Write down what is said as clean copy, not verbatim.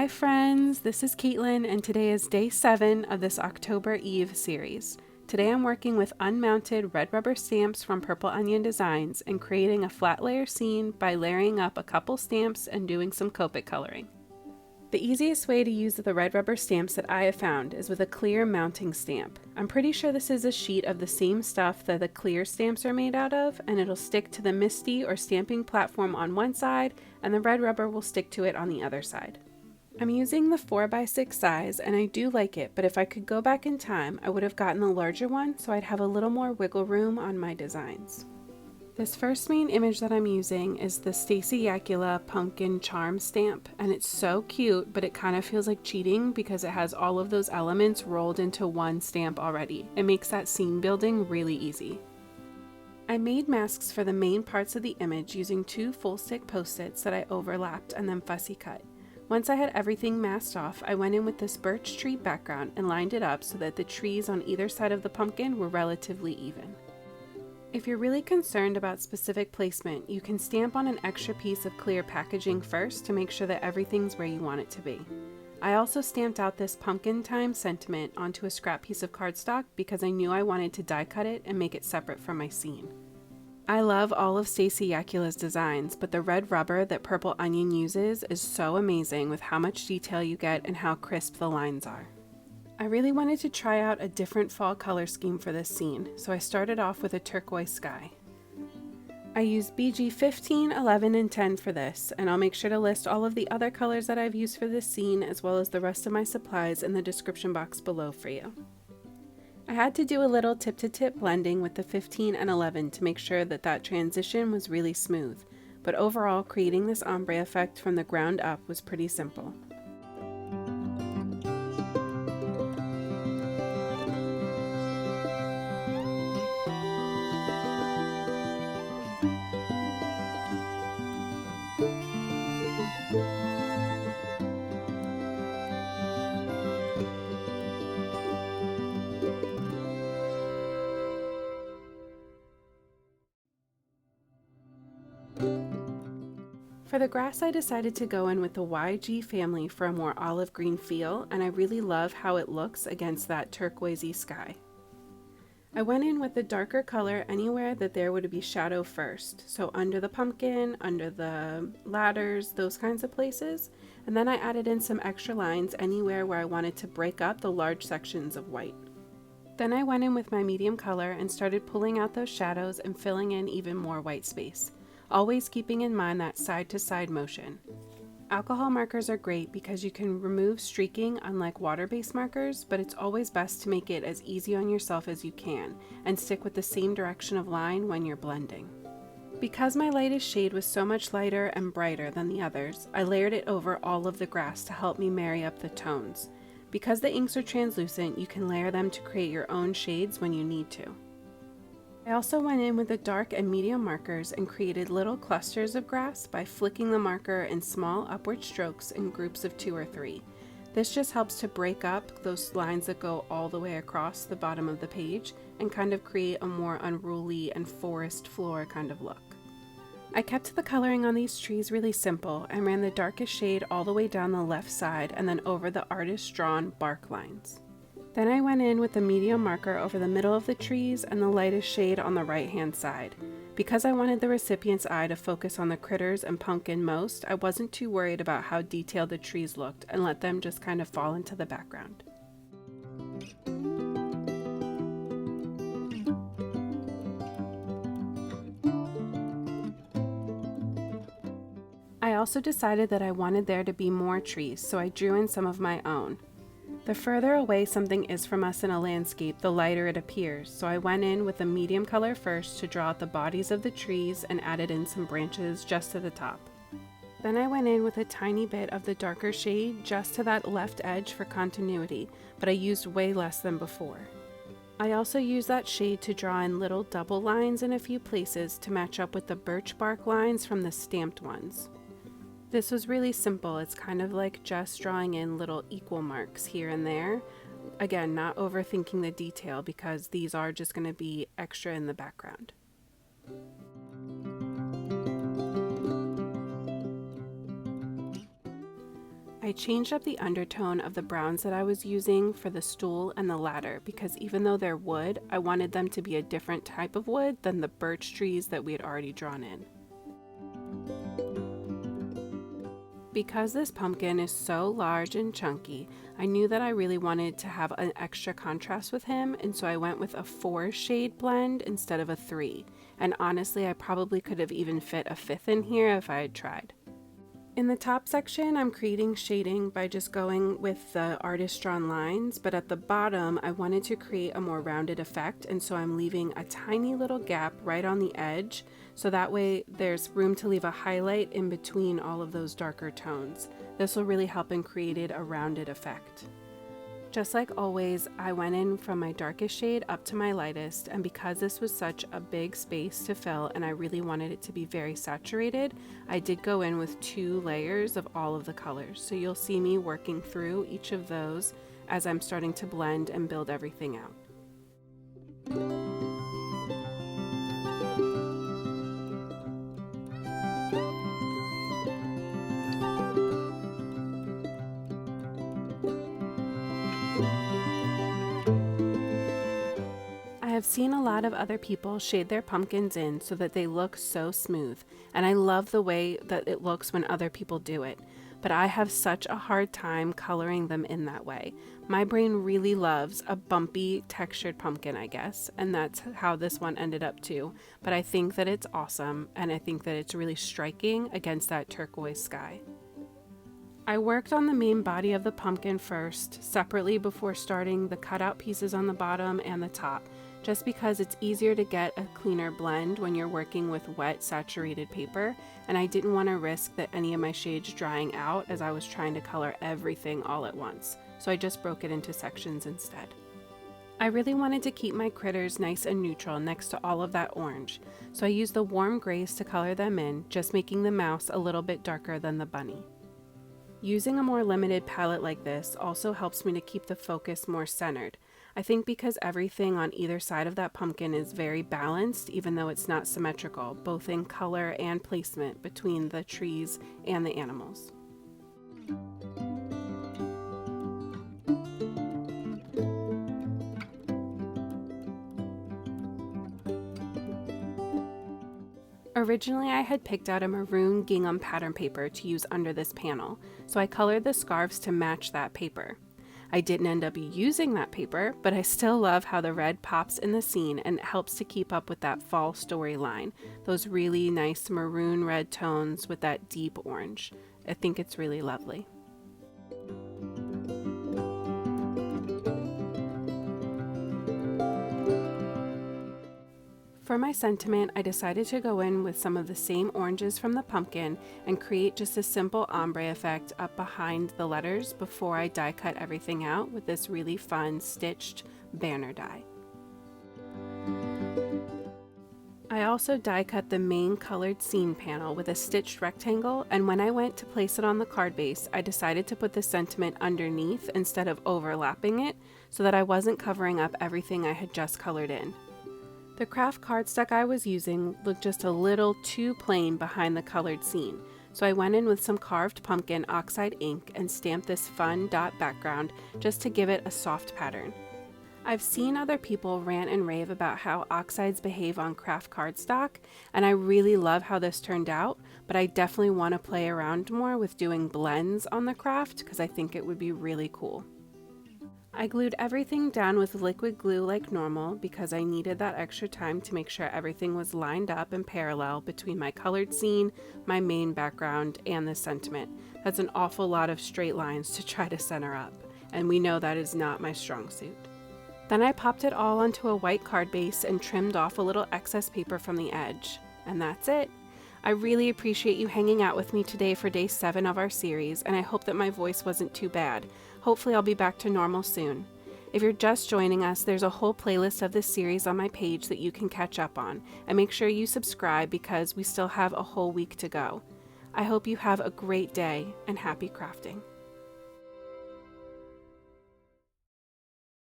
Hi friends, this is Caitlin and today is day 7 of this October Eve series. Today I'm working with unmounted red rubber stamps from Purple Onion Designs and creating a flat layer scene by layering up a couple stamps and doing some Copic coloring. The easiest way to use the red rubber stamps that I have found is with a clear mounting stamp. I'm pretty sure this is a sheet of the same stuff that the clear stamps are made out of, and it'll stick to the Misti or stamping platform on one side and the red rubber will stick to it on the other side. I'm using the 4x6 size and I do like it, but if I could go back in time, I would have gotten the larger one so I'd have a little more wiggle room on my designs. This first main image that I'm using is the Stacey Yacula pumpkin charm stamp, and it's so cute, but it kind of feels like cheating because it has all of those elements rolled into one stamp already. It makes that scene building really easy. I made masks for the main parts of the image using 2 full stick post-its that I overlapped and then fussy cut. Once I had everything masked off, I went in with this birch tree background and lined it up so that the trees on either side of the pumpkin were relatively even. If you're really concerned about specific placement, you can stamp on an extra piece of clear packaging first to make sure that everything's where you want it to be. I also stamped out this pumpkin time sentiment onto a scrap piece of cardstock because I knew I wanted to die cut it and make it separate from my scene. I love all of Stacey Yacula's designs, but the red rubber that Purple Onion uses is so amazing with how much detail you get and how crisp the lines are. I really wanted to try out a different fall color scheme for this scene, so I started off with a turquoise sky. I used BG 15, 11, and 10 for this, and I'll make sure to list all of the other colors that I've used for this scene as well as the rest of my supplies in the description box below for you. I had to do a little tip-to-tip blending with the 15 and 11 to make sure that that transition was really smooth, but overall creating this ombre effect from the ground up was pretty simple. For the grass, I decided to go in with the YG family for a more olive green feel, and I really love how it looks against that turquoisey sky. I went in with the darker color anywhere that there would be shadow first, so under the pumpkin, under the ladders, those kinds of places, and then I added in some extra lines anywhere where I wanted to break up the large sections of white. Then I went in with my medium color and started pulling out those shadows and filling in even more white space, always keeping in mind that side-to-side motion. Alcohol markers are great because you can remove streaking unlike water-based markers, but it's always best to make it as easy on yourself as you can and stick with the same direction of line when you're blending. Because my lightest shade was so much lighter and brighter than the others, I layered it over all of the grass to help me marry up the tones. Because the inks are translucent, you can layer them to create your own shades when you need to. I also went in with the dark and medium markers and created little clusters of grass by flicking the marker in small upward strokes in groups of 2 or 3. This just helps to break up those lines that go all the way across the bottom of the page and kind of create a more unruly and forest floor kind of look. I kept the coloring on these trees really simple and ran the darkest shade all the way down the left side and then over the artist drawn bark lines. Then I went in with the medium marker over the middle of the trees and the lightest shade on the right hand side. Because I wanted the recipient's eye to focus on the critters and pumpkin most, I wasn't too worried about how detailed the trees looked and let them just kind of fall into the background. I also decided that I wanted there to be more trees, so I drew in some of my own. The further away something is from us in a landscape, the lighter it appears, so I went in with a medium color first to draw out the bodies of the trees and added in some branches just to the top. Then I went in with a tiny bit of the darker shade just to that left edge for continuity, but I used way less than before. I also used that shade to draw in little double lines in a few places to match up with the birch bark lines from the stamped ones. This was really simple. It's kind of like just drawing in little equal marks here and there. Again, not overthinking the detail because these are just going to be extra in the background. I changed up the undertone of the browns that I was using for the stool and the ladder because even though they're wood, I wanted them to be a different type of wood than the birch trees that we had already drawn in. Because this pumpkin is so large and chunky, I knew that I really wanted to have an extra contrast with him, and so I went with a 4-shade blend instead of a 3. And honestly, I probably could have even fit a 5th in here if I had tried. In the top section, I'm creating shading by just going with the artist drawn lines, but at the bottom, I wanted to create a more rounded effect, and so I'm leaving a tiny little gap right on the edge, so that way there's room to leave a highlight in between all of those darker tones. This will really help in creating a rounded effect. Just like always, I went in from my darkest shade up to my lightest, and because this was such a big space to fill and I really wanted it to be very saturated, I did go in with 2 layers of all of the colors. So you'll see me working through each of those as I'm starting to blend and build everything out. I've seen a lot of other people shade their pumpkins in so that they look so smooth, and I love the way that it looks when other people do it, but I have such a hard time coloring them in that way. My brain really loves a bumpy textured pumpkin, I guess, and that's how this one ended up too, but I think that it's awesome, and I think that it's really striking against that turquoise sky. I worked on the main body of the pumpkin first, separately before starting the cutout pieces on the bottom and the top, just because it's easier to get a cleaner blend when you're working with wet, saturated paper, and I didn't want to risk that any of my shades drying out as I was trying to color everything all at once, so I just broke it into sections instead. I really wanted to keep my critters nice and neutral next to all of that orange, so I used the warm grays to color them in, just making the mouse a little bit darker than the bunny. Using a more limited palette like this also helps me to keep the focus more centered. I think because everything on either side of that pumpkin is very balanced, even though it's not symmetrical, both in color and placement between the trees and the animals. Originally, I had picked out a maroon gingham pattern paper to use under this panel, so I colored the scarves to match that paper. I didn't end up using that paper, but I still love how the red pops in the scene and it helps to keep up with that fall storyline, those really nice maroon red tones with that deep orange. I think it's really lovely. For my sentiment, I decided to go in with some of the same oranges from the pumpkin and create just a simple ombre effect up behind the letters before I die cut everything out with this really fun stitched banner die. I also die cut the main colored scene panel with a stitched rectangle, and when I went to place it on the card base, I decided to put the sentiment underneath instead of overlapping it so that I wasn't covering up everything I had just colored in. The craft cardstock I was using looked just a little too plain behind the colored scene, so I went in with some carved pumpkin oxide ink and stamped this fun dot background just to give it a soft pattern. I've seen other people rant and rave about how oxides behave on craft cardstock, and I really love how this turned out, but I definitely want to play around more with doing blends on the craft because I think it would be really cool. I glued everything down with liquid glue like normal because I needed that extra time to make sure everything was lined up and parallel between my colored scene, my main background, and the sentiment. That's an awful lot of straight lines to try to center up, and we know that is not my strong suit. Then I popped it all onto a white card base and trimmed off a little excess paper from the edge. And that's it. I really appreciate you hanging out with me today for day 7 of our series, and I hope that my voice wasn't too bad. Hopefully I'll be back to normal soon. If you're just joining us, there's a whole playlist of this series on my page that you can catch up on, and make sure you subscribe because we still have a whole week to go. I hope you have a great day and happy crafting.